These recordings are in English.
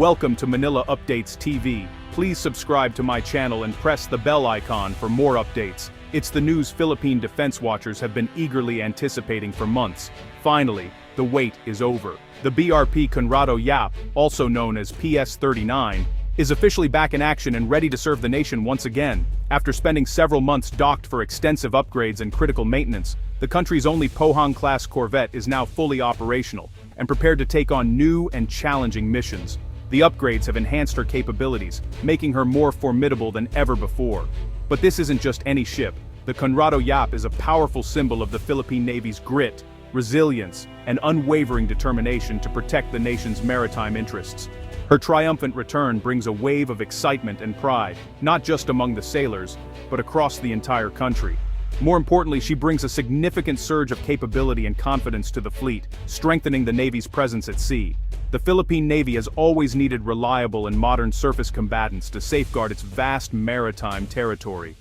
Welcome to Manila Updates TV. Please subscribe to my channel and press the bell icon for more updates. It's the news Philippine defense watchers have been eagerly anticipating for months. Finally, the wait is over. The BRP Conrado Yap, also known as PS-39, is officially back in action and ready to serve the nation once again. After spending several months docked for extensive upgrades and critical maintenance, the country's only Pohang-class corvette is now fully operational and prepared to take on new and challenging missions. The upgrades have enhanced her capabilities, making her more formidable than ever before. But this isn't just any ship. The Conrado Yap is a powerful symbol of the Philippine Navy's grit, resilience, and unwavering determination to protect the nation's maritime interests. Her triumphant return brings a wave of excitement and pride, not just among the sailors, but across the entire country. More importantly, she brings a significant surge of capability and confidence to the fleet, strengthening the Navy's presence at sea. The Philippine Navy has always needed reliable and modern surface combatants to safeguard its vast maritime territory.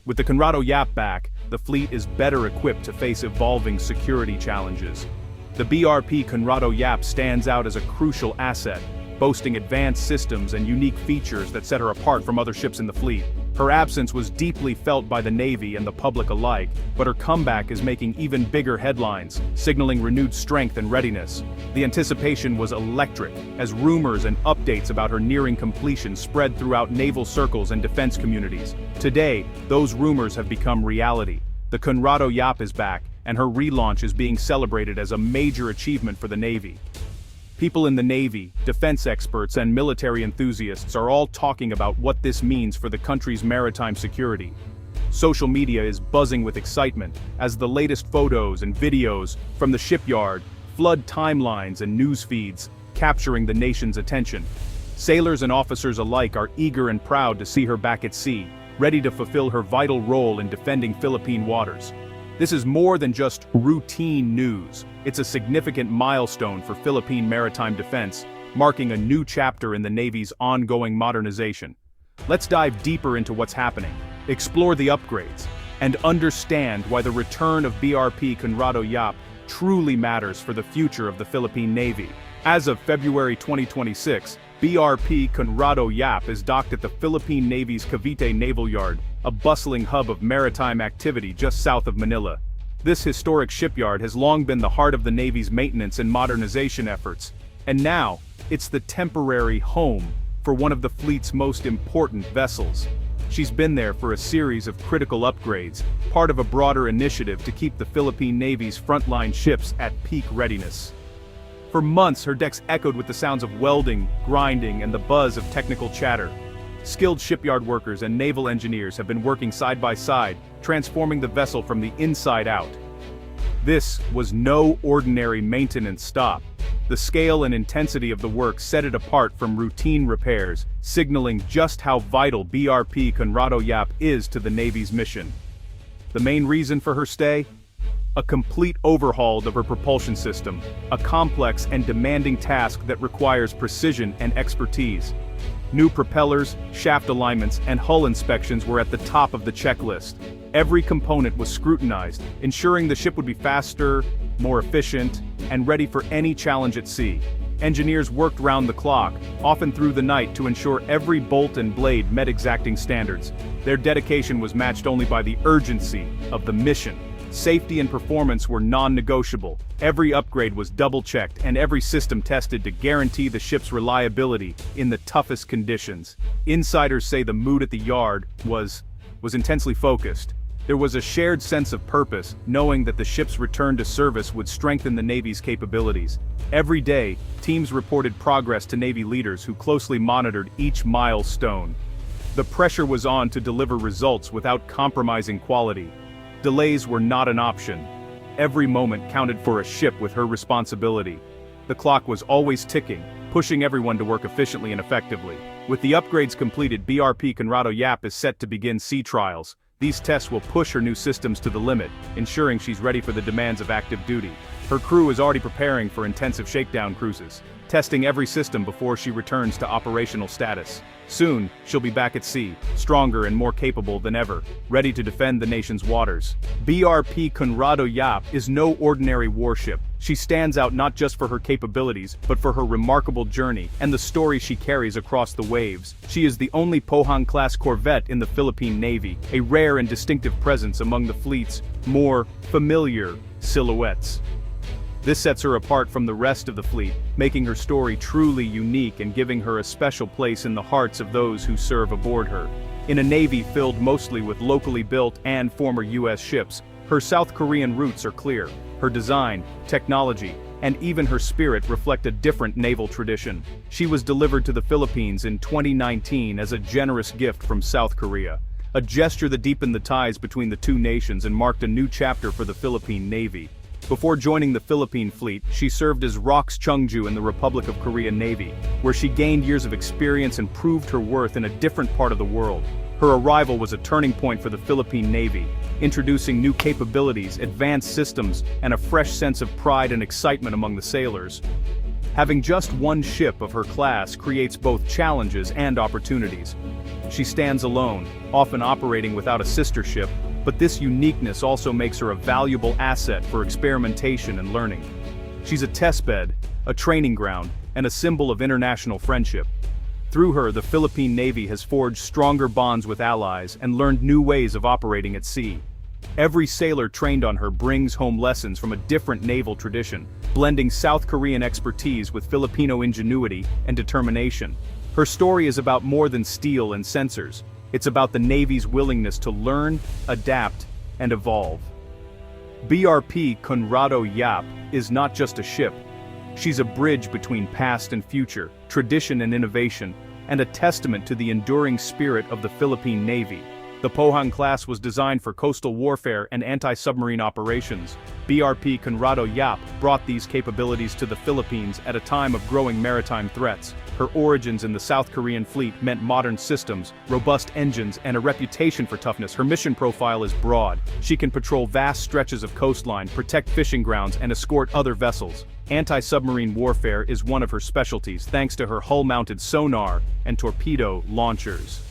With the Conrado Yap back, the fleet is better equipped to face evolving security challenges. The BRP Conrado Yap stands out as a crucial asset, boasting advanced systems and unique features that set her apart from other ships in the fleet. Her absence was deeply felt by the Navy and the public alike, but her comeback is making even bigger headlines, signaling renewed strength and readiness. The anticipation was electric, as rumors and updates about her nearing completion spread throughout naval circles and defense communities. Today, those rumors have become reality. The Conrado Yap is back, and her relaunch is being celebrated as a major achievement for the Navy. People in the Navy, defense experts, and military enthusiasts are all talking about what this means for the country's maritime security. Social media is buzzing with excitement as the latest photos and videos from the shipyard flood timelines and news feeds, capturing the nation's attention. Sailors and officers alike are eager and proud to see her back at sea, ready to fulfill her vital role in defending Philippine waters. This is more than just routine news. It's a significant milestone for Philippine maritime defense, marking a new chapter in the Navy's ongoing modernization. Let's dive deeper into what's happening, explore the upgrades, and understand why the return of BRP Conrado Yap truly matters for the future of the Philippine Navy. As of February 2026, BRP Conrado Yap is docked at the Philippine Navy's Cavite Naval Yard, a bustling hub of maritime activity just south of Manila. This historic shipyard has long been the heart of the Navy's maintenance and modernization efforts, and now, it's the temporary home for one of the fleet's most important vessels. She's been there for a series of critical upgrades, part of a broader initiative to keep the Philippine Navy's frontline ships at peak readiness. For months, her decks echoed with the sounds of welding, grinding, and the buzz of technical chatter. Skilled shipyard workers and naval engineers have been working side by side, transforming the vessel from the inside out. This was no ordinary maintenance stop. The scale and intensity of the work set it apart from routine repairs, signaling just how vital BRP Conrado Yap is to the Navy's mission. The main reason for her stay? A complete overhaul of her propulsion system, a complex and demanding task that requires precision and expertise. New propellers, shaft alignments, and hull inspections were at the top of the checklist. Every component was scrutinized, ensuring the ship would be faster, more efficient, and ready for any challenge at sea. Engineers worked round the clock, often through the night, to ensure every bolt and blade met exacting standards. Their dedication was matched only by the urgency of the mission. Safety and performance were non-negotiable. Every upgrade was double-checked and every system tested to guarantee the ship's reliability in the toughest conditions. Insiders say the mood at the yard was intensely focused. There was a shared sense of purpose, knowing that the ship's return to service would strengthen the Navy's capabilities. Every day, teams reported progress to Navy leaders who closely monitored each milestone. The pressure was on to deliver results without compromising quality. Delays were not an option. Every moment counted for a ship with her responsibility. The clock was always ticking, pushing everyone to work efficiently and effectively. With the upgrades completed, BRP Conrado Yap is set to begin sea trials. These tests will push her new systems to the limit, ensuring she's ready for the demands of active duty. Her crew is already preparing for intensive shakedown cruises, testing every system before she returns to operational status. Soon, she'll be back at sea, stronger and more capable than ever, ready to defend the nation's waters. BRP Conrado Yap is no ordinary warship. She stands out not just for her capabilities, but for her remarkable journey and the story she carries across the waves. She is the only Pohang-class corvette in the Philippine Navy, a rare and distinctive presence among the fleet's more familiar silhouettes. This sets her apart from the rest of the fleet, making her story truly unique and giving her a special place in the hearts of those who serve aboard her. In a navy filled mostly with locally built and former US ships, her South Korean roots are clear. Her design, technology, and even her spirit reflect a different naval tradition. She was delivered to the Philippines in 2019 as a generous gift from South Korea, a gesture that deepened the ties between the two nations and marked a new chapter for the Philippine Navy. Before joining the Philippine fleet, she served as ROKS Chungju in the Republic of Korea Navy, where she gained years of experience and proved her worth in a different part of the world. Her arrival was a turning point for the Philippine Navy, introducing new capabilities, advanced systems, and a fresh sense of pride and excitement among the sailors. Having just one ship of her class creates both challenges and opportunities. She stands alone, often operating without a sister ship, but this uniqueness also makes her a valuable asset for experimentation and learning. She's a testbed, a training ground, and a symbol of international friendship. Through her, the Philippine Navy has forged stronger bonds with allies and learned new ways of operating at sea. Every sailor trained on her brings home lessons from a different naval tradition, blending South Korean expertise with Filipino ingenuity and determination. Her story is about more than steel and sensors. It's about the Navy's willingness to learn, adapt, and evolve. BRP Conrado Yap is not just a ship. She's a bridge between past and future, tradition and innovation, and a testament to the enduring spirit of the Philippine Navy. The Pohang class was designed for coastal warfare and anti-submarine operations. BRP Conrado Yap brought these capabilities to the Philippines at a time of growing maritime threats. Her origins in the South Korean fleet meant modern systems, robust engines, and a reputation for toughness. Her mission profile is broad. She can patrol vast stretches of coastline, protect fishing grounds, and escort other vessels. Anti-submarine warfare is one of her specialties thanks to her hull-mounted sonar and torpedo launchers.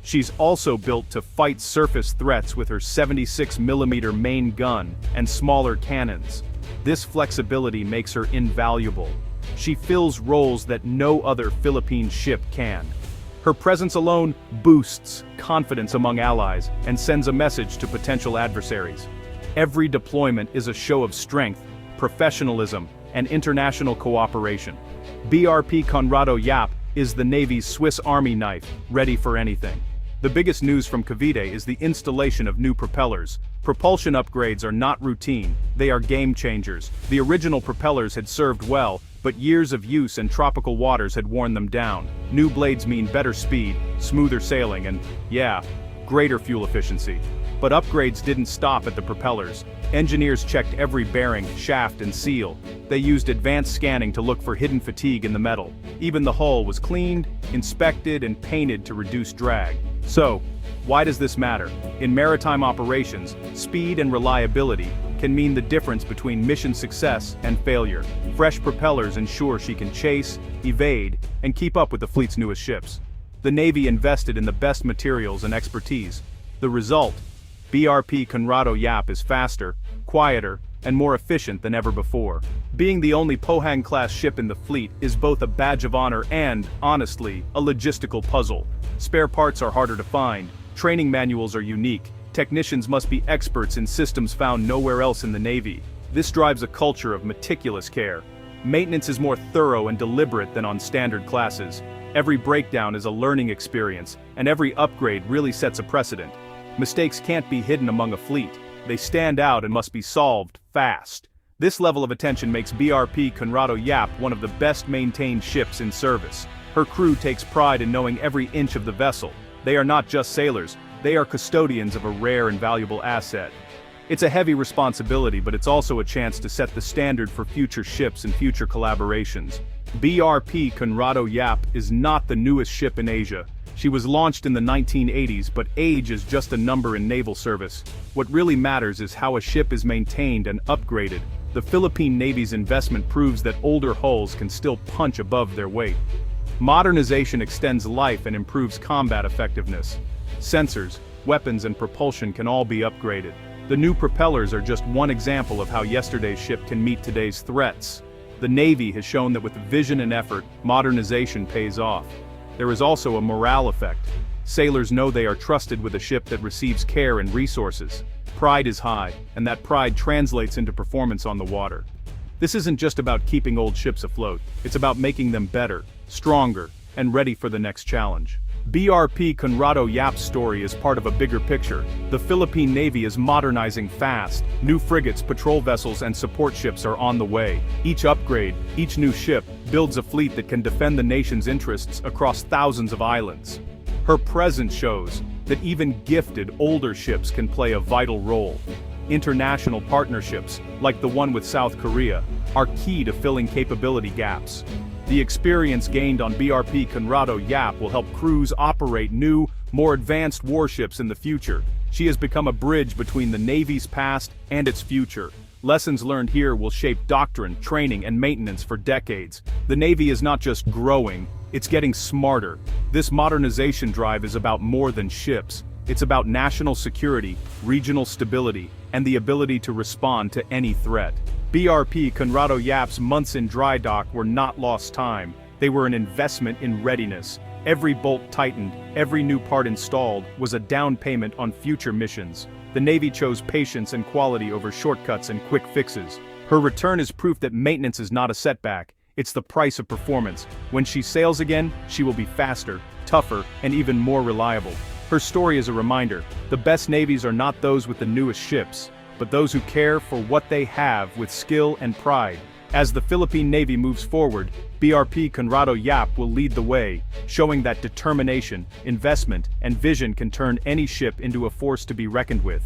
She's also built to fight surface threats with her 76mm main gun and smaller cannons. This flexibility makes her invaluable. She fills roles that no other Philippine ship can. Her presence alone boosts confidence among allies and sends a message to potential adversaries. Every deployment is a show of strength, professionalism, and international cooperation. BRP Conrado Yap is the Navy's Swiss Army knife, ready for anything. The biggest news from Cavite is the installation of new propellers. Propulsion upgrades are not routine, they are game changers. The original propellers had served well, but years of use and tropical waters had worn them down. New blades mean better speed, smoother sailing, and, yeah, greater fuel efficiency. But upgrades didn't stop at the propellers. Engineers checked every bearing, shaft, and seal. They used advanced scanning to look for hidden fatigue in the metal. Even the hull was cleaned, inspected, and painted to reduce drag. So, why does this matter? In maritime operations, speed and reliability can mean the difference between mission success and failure. Fresh propellers ensure she can chase, evade, and keep up with the fleet's newest ships. The Navy invested in the best materials and expertise. The result? BRP Conrado Yap is faster, quieter, and more efficient than ever before. Being the only Pohang-class ship in the fleet is both a badge of honor and, honestly, a logistical puzzle. Spare parts are harder to find, training manuals are unique, technicians must be experts in systems found nowhere else in the Navy. This drives a culture of meticulous care. Maintenance is more thorough and deliberate than on standard classes. Every breakdown is a learning experience, and every upgrade really sets a precedent. Mistakes can't be hidden among a fleet. They stand out and must be solved fast. This level of attention makes BRP Conrado Yap one of the best maintained ships in service. Her crew takes pride in knowing every inch of the vessel. They are not just sailors, they are custodians of a rare and valuable asset. It's a heavy responsibility, but it's also a chance to set the standard for future ships and future collaborations. BRP Conrado Yap is not the newest ship in Asia. She was launched in the 1980s, but age is just a number in naval service. What really matters is how a ship is maintained and upgraded, the Philippine Navy's investment proves that older hulls can still punch above their weight. Modernization extends life and improves combat effectiveness. Sensors, weapons and propulsion can all be upgraded. The new propellers are just one example of how yesterday's ship can meet today's threats. The Navy has shown that with vision and effort, modernization pays off. There is also a morale effect. Sailors know they are trusted with a ship that receives care and resources. Pride is high, and that pride translates into performance on the water. This isn't just about keeping old ships afloat, it's about making them better, stronger, and ready for the next challenge. BRP Conrado Yap's story is part of a bigger picture. The Philippine Navy is modernizing fast. New frigates, patrol vessels, and support ships are on the way. Each upgrade, each new ship, builds a fleet that can defend the nation's interests across thousands of islands. Her presence shows that even gifted older ships can play a vital role. International partnerships, like the one with South Korea, are key to filling capability gaps. The experience gained on BRP Conrado Yap will help crews operate new, more advanced warships in the future. She has become a bridge between the Navy's past and its future. Lessons learned here will shape doctrine, training, and maintenance for decades. The Navy is not just growing, it's getting smarter. This modernization drive is about more than ships. It's about national security, regional stability, and the ability to respond to any threat. BRP Conrado Yap's months in dry dock were not lost time. They were an investment in readiness. Every bolt tightened, every new part installed, was a down payment on future missions. The Navy chose patience and quality over shortcuts and quick fixes. Her return is proof that maintenance is not a setback. It's the price of performance. When she sails again, she will be faster, tougher, and even more reliable. Her story is a reminder. The best navies are not those with the newest ships, but those who care for what they have with skill and pride. As the Philippine Navy moves forward, BRP Conrado Yap will lead the way, showing that determination, investment, and vision can turn any ship into a force to be reckoned with.